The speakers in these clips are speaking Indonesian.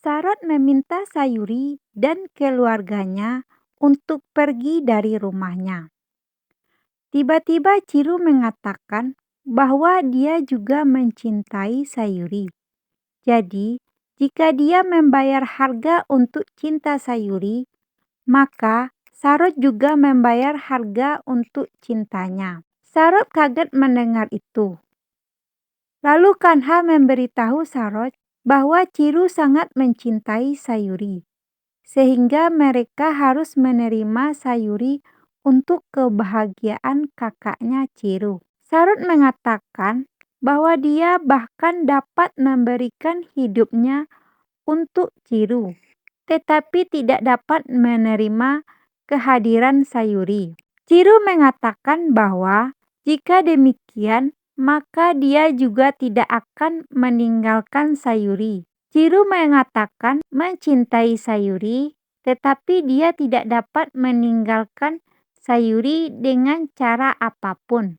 Sarot meminta Sayuri dan keluarganya untuk pergi dari rumahnya. Tiba-tiba Chiru mengatakan bahwa dia juga mencintai Sayuri. Jadi, jika dia membayar harga untuk cinta Sayuri, maka Sarot juga membayar harga untuk cintanya. Sarot kaget mendengar itu. Lalu Kanha memberitahu Sarot bahwa Chiru sangat mencintai Sayuri, sehingga mereka harus menerima Sayuri untuk kebahagiaan kakaknya Chiru. Sarot mengatakan bahwa dia bahkan dapat memberikan hidupnya untuk Chiru, tetapi tidak dapat menerima kehadiran Sayuri. Chiru mengatakan bahwa jika demikian, maka dia juga tidak akan meninggalkan Sayuri. Chiru mengatakan mencintai Sayuri, tetapi dia tidak dapat meninggalkan Sayuri dengan cara apapun,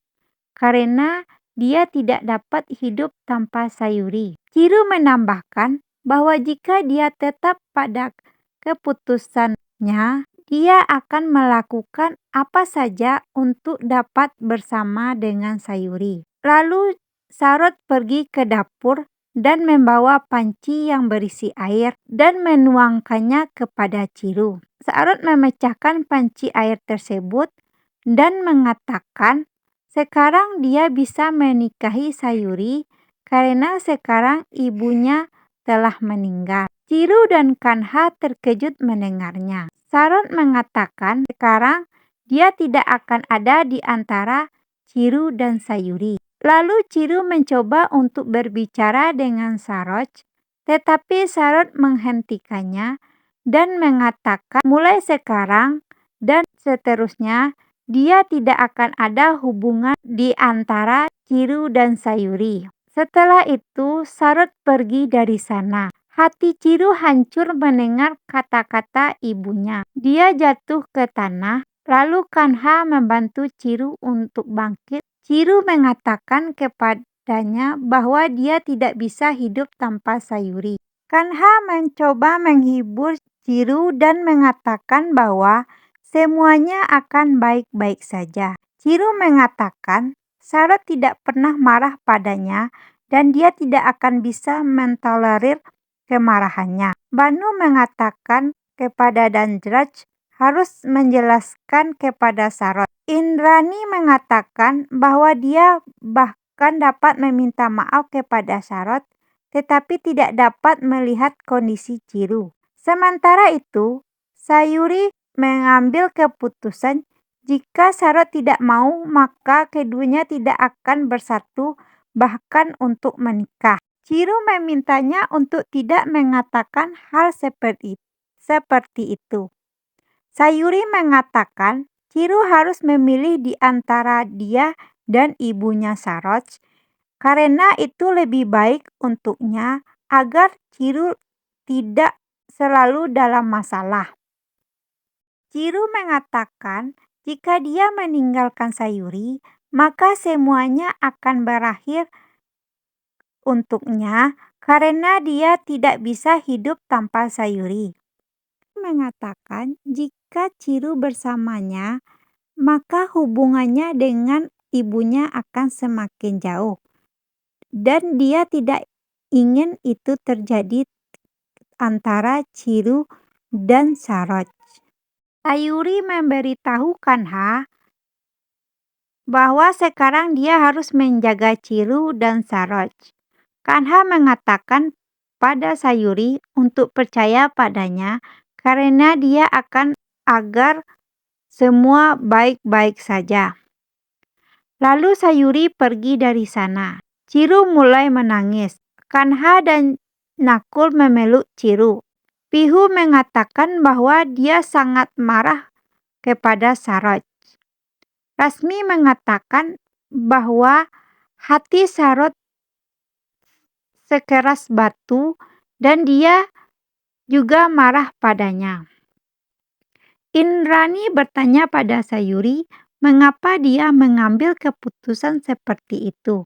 karena dia tidak dapat hidup tanpa Sayuri. Chiru menambahkan bahwa jika dia tetap pada keputusannya, dia akan melakukan apa saja untuk dapat bersama dengan Sayuri. Lalu Sarot pergi ke dapur dan membawa panci yang berisi air dan menuangkannya kepada Chiru. Sarot memecahkan panci air tersebut dan mengatakan sekarang dia bisa menikahi Sayuri karena sekarang ibunya telah meninggal. Chiru dan Kanha terkejut mendengarnya. Sarot mengatakan sekarang dia tidak akan ada di antara Chiru dan Sayuri. Lalu Chiru mencoba untuk berbicara dengan Sarot, tetapi Sarot menghentikannya dan mengatakan mulai sekarang dan seterusnya dia tidak akan ada hubungan di antara Chiru dan Sayuri. Setelah itu Sarot pergi dari sana. Hati Chiru hancur mendengar kata-kata ibunya. Dia jatuh ke tanah. Lalu Kanha membantu Chiru untuk bangkit. Chiru mengatakan kepadanya bahwa dia tidak bisa hidup tanpa Sayuri. Kanha mencoba menghibur Chiru dan mengatakan bahwa semuanya akan baik-baik saja. Chiru mengatakan Sarot tidak pernah marah padanya dan dia tidak akan bisa mentolerir kemarahannya. Banu mengatakan kepada Dandraj harus menjelaskan kepada Sarot. Indrani mengatakan bahwa dia bahkan dapat meminta maaf kepada Sarot, tetapi tidak dapat melihat kondisi Chiru. Sementara itu, Sayuri mengambil keputusan jika Sarot tidak mau, maka keduanya tidak akan bersatu bahkan untuk menikah. Chiru memintanya untuk tidak mengatakan hal seperti itu. Sayuri mengatakan Chiru harus memilih di antara dia dan ibunya Sarot karena itu lebih baik untuknya agar Chiru tidak selalu dalam masalah. Chiru mengatakan jika dia meninggalkan Sayuri, maka semuanya akan berakhir untuknya karena dia tidak bisa hidup tanpa Sayuri. Mengatakan jika Chiru bersamanya, maka hubungannya dengan ibunya akan semakin jauh. Dan dia tidak ingin itu terjadi antara Chiru dan Sarot. Sayuri memberitahu Kanha bahwa sekarang dia harus menjaga Chiru dan Sarot. Kanha mengatakan pada Sayuri untuk percaya padanya karena dia akan agar semua baik-baik saja. Lalu Sayuri pergi dari sana. Chiru mulai menangis. Kanha dan Nakul memeluk Chiru. Pihu mengatakan bahwa dia sangat marah kepada Sarot. Rasmi mengatakan bahwa hati Sarot sekeras batu dan dia juga marah padanya. Indrani bertanya pada Sayuri mengapa dia mengambil keputusan seperti itu.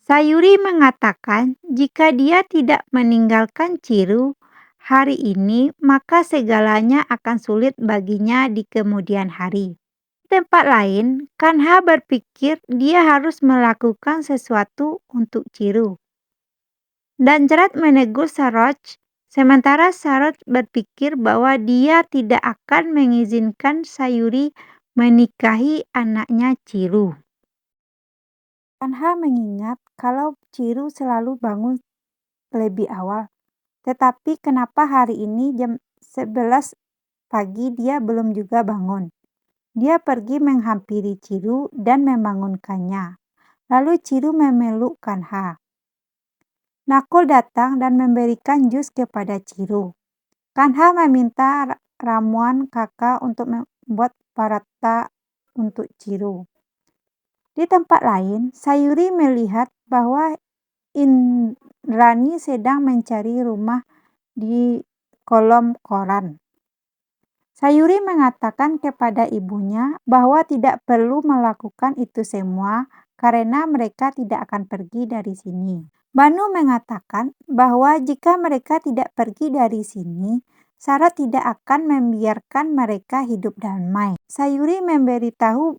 Sayuri mengatakan jika dia tidak meninggalkan Chiru, hari ini, maka segalanya akan sulit baginya di kemudian hari. Di tempat lain, Kanha berpikir dia harus melakukan sesuatu untuk Chiru. Dan Jared menegur Saroj, sementara Saroj berpikir bahwa dia tidak akan mengizinkan Sayuri menikahi anaknya Chiru. Kanha mengingat kalau Chiru selalu bangun lebih awal, tetapi kenapa hari ini jam 11 pagi dia belum juga bangun. Dia pergi menghampiri Chiru dan membangunkannya. Lalu Chiru memeluk Kanha. Nakul datang dan memberikan jus kepada Chiru. Kanha meminta ramuan kakak untuk membuat parata untuk Chiru. Di tempat lain, Sayuri melihat bahwa Indrani sedang mencari rumah di kolom koran. Sayuri mengatakan kepada ibunya bahwa tidak perlu melakukan itu semua karena mereka tidak akan pergi dari sini. Banu mengatakan bahwa jika mereka tidak pergi dari sini, Sarot tidak akan membiarkan mereka hidup damai. Sayuri memberitahu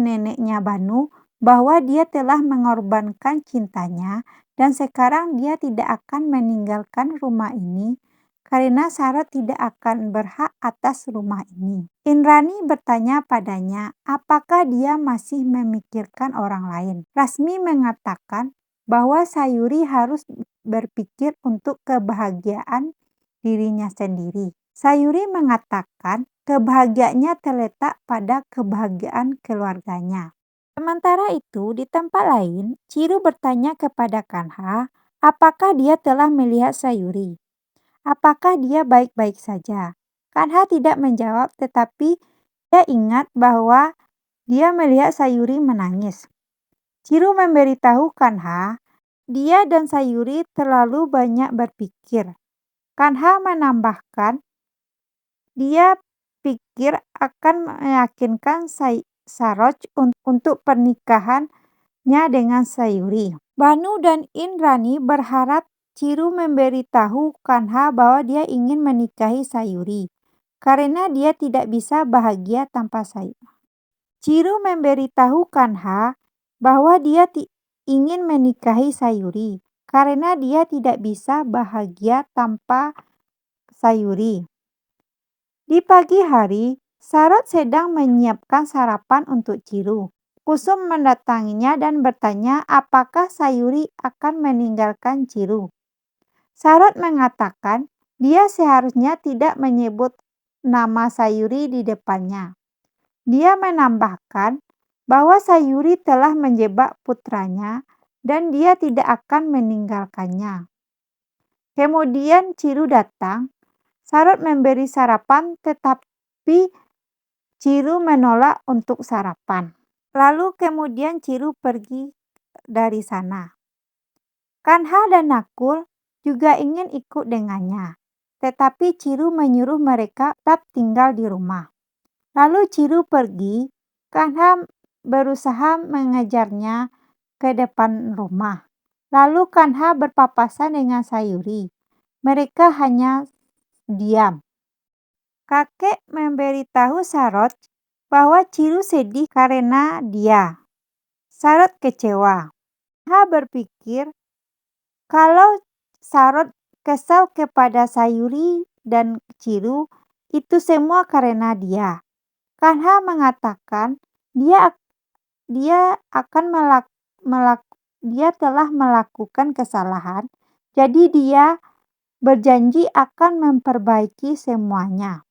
neneknya Banu bahwa dia telah mengorbankan cintanya dan sekarang dia tidak akan meninggalkan rumah ini karena Sarot tidak akan berhak atas rumah ini. Indrani bertanya padanya apakah dia masih memikirkan orang lain. Rasmi mengatakan bahwa Sayuri harus berpikir untuk kebahagiaan dirinya sendiri. Sayuri mengatakan kebahagiaannya terletak pada kebahagiaan keluarganya. Sementara itu, di tempat lain, Chiru bertanya kepada Kanha apakah dia telah melihat Sayuri. Apakah dia baik-baik saja? Kanha tidak menjawab, tetapi dia ingat bahwa dia melihat Sayuri menangis. Chiru memberitahu Kanha, dia dan Sayuri terlalu banyak berpikir. Kanha menambahkan, dia pikir akan meyakinkan Saroj untuk pernikahannya dengan Sayuri. Banu dan Indrani berharap Chiru memberitahu Kanha bahwa dia ingin menikahi Sayuri karena dia tidak bisa bahagia tanpa Sayuri. Chiru memberitahu Kanha bahwa dia ingin menikahi Sayuri karena dia tidak bisa bahagia tanpa Sayuri. Di pagi hari, Sarot sedang menyiapkan sarapan untuk Chiru. Kusum mendatanginya dan bertanya apakah Sayuri akan meninggalkan Chiru. Sarot mengatakan dia seharusnya tidak menyebut nama Sayuri di depannya. Dia menambahkan bahwa Sayuri telah menjebak putranya dan dia tidak akan meninggalkannya. Kemudian Chiru datang. Sarot memberi sarapan tetapi Chiru menolak untuk sarapan. Lalu kemudian Chiru pergi dari sana. Kanha dan Nakul juga ingin ikut dengannya. Tetapi Chiru menyuruh mereka tetap tinggal di rumah. Lalu Chiru pergi, Kanha berusaha mengejarnya ke depan rumah. Lalu Kanha berpapasan dengan Sayuri. Mereka hanya diam. Kakek memberitahu Sarot bahwa Chiru sedih karena dia. Sarot kecewa. Kanha berpikir kalau Sarot kesal kepada Sayuri dan Chiru, itu semua karena dia. Kanha mengatakan dia telah melakukan kesalahan, jadi dia berjanji akan memperbaiki semuanya.